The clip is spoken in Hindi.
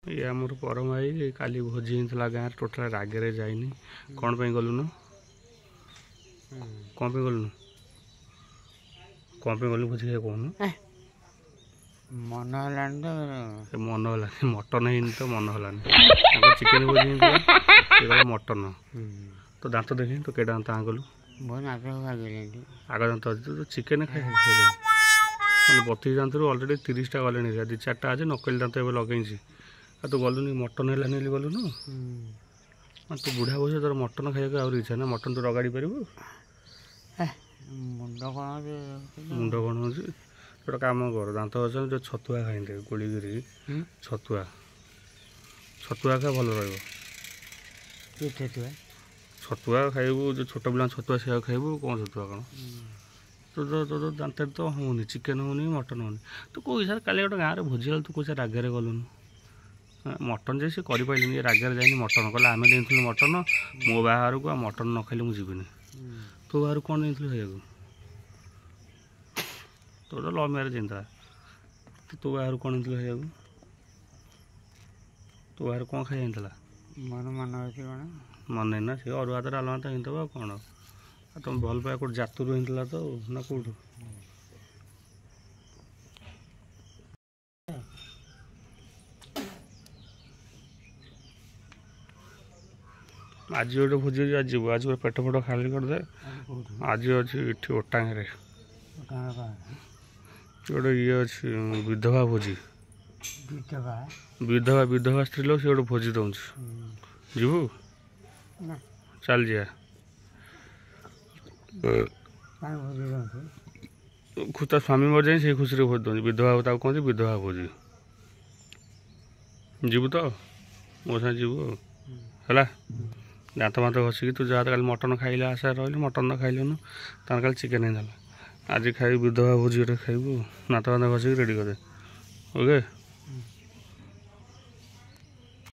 ये आमर परम भाई काली भोजी होता गाँव टोटाल रागे जाइनी कौन पे गलुन कौन पे गलुन कौन पे गलु भोजी खाई कहून मन है मन है मटन है तो मन है चिकेन भोजी मटन तो दांत देख तो के दांत गलु आग दांत तो चिकेन खाई मैंने 32 दांत अलरेडी 30टा गले 2-4टा अच्छे नकली दांत ए लगे तो गलुनि मटन है गलुन तू बुढ़ा बस तोर मटन खाया इच्छा ना मटन तू रगाड़ी पार मुंड कौन हो गोटे कम कर दांत अच्छे जो छतुआ खाई गोलिकी छतुआ छतुआ खा भल छतुआ खाइबू जो छोट पिला छतुआ से खाइबू कौन छतुआ कौन तो दांत तो होनी चिकेन होनी मटन होनी तू कौ हिसाब से काली गोटे गाँव में भोजी तू कौन रागे गलुन मटन जे सी कर रागे जाइनि मटन कहले आम दे मटन मो बाहर को मटन न खाइले मुझे जीवन तो बाहर कौन दे खाइबा तो लव मैरेज होता तो बाहर कौन दे खाइबा तो बाहर कौन खाई मन ना सी अरुआ भात डालमा तो हिंदब कौन तुम भल पाए कौट जातुर होता तो ना कौट आज गोटे भोजी आज जीव आज पेट फट खाली करदे आज अच्छी ओटांगे गोटे ये अच्छी विधवा भोजी विधवा विधवा स्त्री लोग सी गोटे भोजी दौर जीवु चल जा ता स्वामी मर जाए से खुशी भोज दौर विधवा कहते विधवा भोजी जीवु तो मो साथ जीवु है दांत मात घसिकी तू जहाँ कल मटन खाइले आशा रही मटन तो खाइलुन तार कल चिकेन है आज खाई विधवा भोजी गोटे खाइबू दांत मात घसिकी रेडी कर ओके।